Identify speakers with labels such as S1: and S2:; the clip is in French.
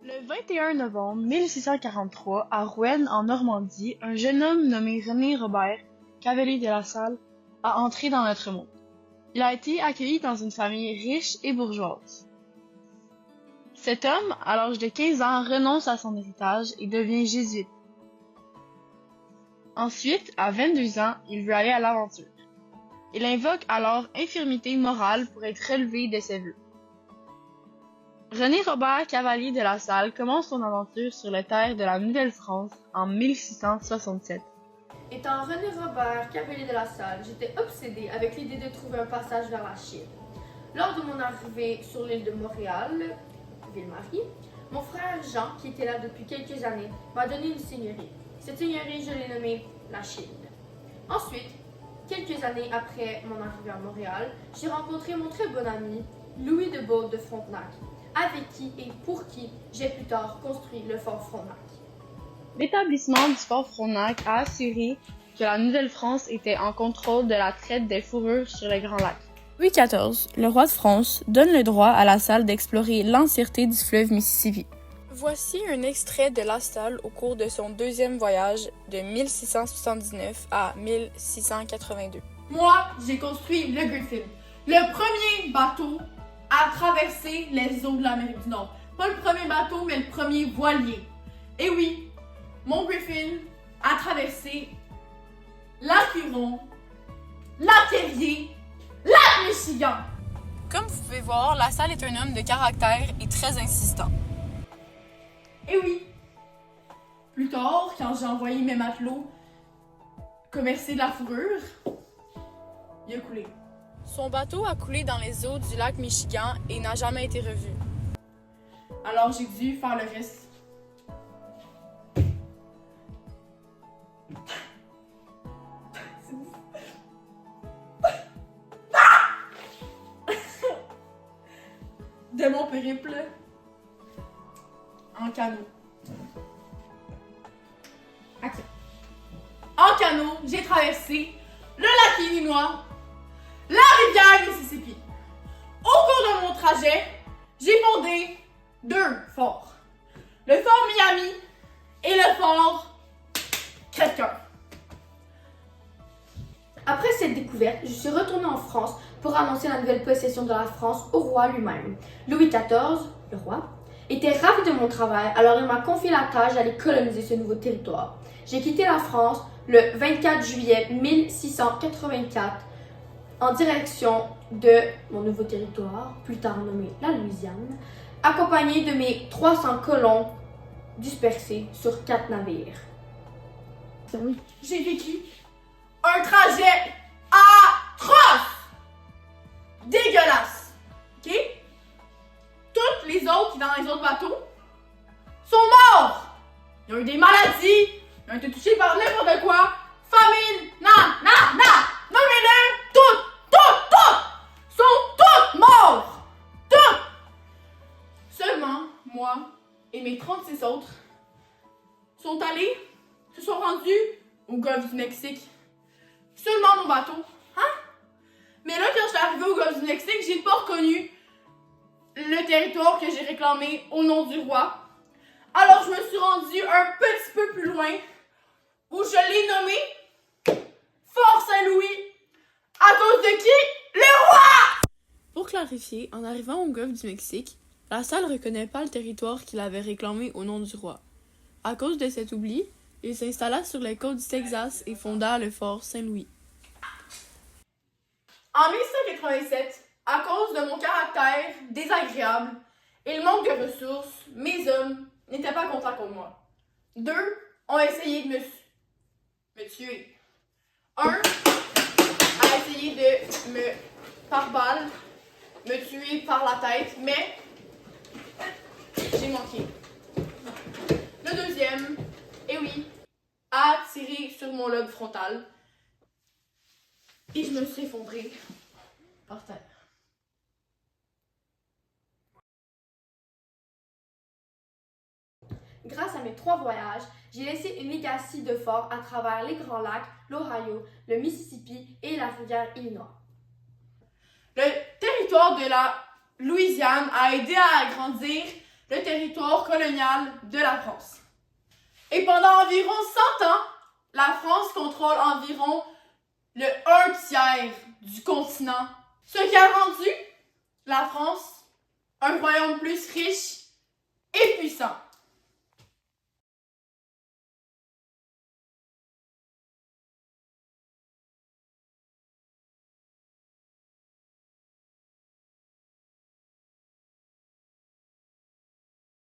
S1: Le 21 novembre 1643, à Rouen, en Normandie, un jeune homme nommé René Robert, cavalier de la Salle, a entré dans notre monde. Il a été accueilli dans une famille riche et bourgeoise. Cet homme, à l'âge de 15 ans, renonce à son héritage et devient jésuite. Ensuite, à 22 ans, il veut aller à l'aventure. Il invoque alors infirmité morale pour être relevé de ses vœux. René Robert Cavalier de la Salle commence son aventure sur les terres de la Nouvelle-France en 1667.
S2: Étant René Robert Cavalier de la Salle, j'étais obsédé avec l'idée de trouver un passage vers la Chine. Lors de mon arrivée sur l'île de Montréal, Ville-Marie, mon frère Jean, qui était là depuis quelques années, m'a donné une seigneurie. Cette seigneurie, je l'ai nommée la Chine. Ensuite, quelques années après mon arrivée à Montréal, j'ai rencontré mon très bon ami Louis de Baud de Frontenac, avec qui et pour qui j'ai plus tard construit le fort Frontenac.
S1: L'établissement du fort Frontenac a assuré que la Nouvelle-France était en contrôle de la traite des fourrures sur les Grands Lacs.
S3: Louis XIV, le roi de France, donne le droit à La Salle d'explorer l'entièreté du fleuve Mississippi. Voici un extrait de La Salle au cours de son deuxième voyage de 1679 à 1682.
S4: Moi, j'ai construit le Griffin, le premier bateau à traverser les eaux de l'Amérique du Nord. Pas le premier bateau, mais le premier voilier. Et oui, mon Griffin a traversé lac Huron, lac Erie, lac Michigan.
S3: Comme vous pouvez voir, La Salle est un homme de caractère et très insistant.
S4: Et oui, plus tard, quand j'ai envoyé mes matelots commercer de la fourrure, il a coulé.
S3: Son bateau a coulé dans les eaux du lac Michigan et n'a jamais été revu.
S4: Alors j'ai dû faire le reste. De mon périple en canot. Ok. En canot, j'ai traversé le lac Illinois, la rivière Mississippi. Au cours de mon trajet, j'ai fondé 2 forts. Le fort Miami et le fort Crèvecoeur.
S2: Après cette découverte, je suis retournée en France pour annoncer la nouvelle possession de la France au roi lui-même. Louis XIV, le roi, était ravi de mon travail, alors il m'a confié la tâche d'aller coloniser ce nouveau territoire. J'ai quitté la France le 24 juillet 1684 en direction de mon nouveau territoire, plus tard nommé la Louisiane, accompagné de mes 300 colons dispersés sur 4 navires.
S4: J'ai vécu un trajet atroce! Dégueulasse! Ok? Toutes les autres dans les autres bateaux sont morts! Ils ont eu des maladies, ils ont été touchés par n'importe quoi, famine, nommez-le, toutes sont toutes morts! Toutes! Seulement, moi et mes 36 autres se sont rendus au golfe du Mexique. Seulement mon bateau, hein? Mais là, quand je suis arrivée au golfe du Mexique, j'ai pas reconnu le territoire que j'ai réclamé au nom du roi. Alors je me suis rendue un petit peu plus loin, où je l'ai nommé Fort Saint-Louis, à cause de qui? Le roi!
S3: Pour clarifier, en arrivant au golfe du Mexique, La Salle ne reconnaît pas le territoire qu'il avait réclamé au nom du roi. À cause de cet oubli, il s'installa sur les côtes du Texas et fonda le fort Saint-Louis.
S4: En 1787, à cause de mon caractère désagréable et le manque de ressources, mes hommes n'étaient pas contents contre moi. 2 ont essayé de me tuer. 1 a essayé de par balle, me tuer par la tête, mais j'ai manqué. Le deuxième, eh oui, a tiré sur mon lobe frontal et je me suis effondrée par terre.
S2: Grâce à mes 3 voyages, j'ai laissé une legacy de forts à travers les Grands Lacs, l'Ohio, le Mississippi et la rivière Illinois.
S4: Le territoire de la Louisiane a aidé à agrandir le territoire colonial de la France. Et pendant environ 100 ans, la France contrôle environ le 1/3 du continent, ce qui a rendu la France un royaume plus riche et puissant.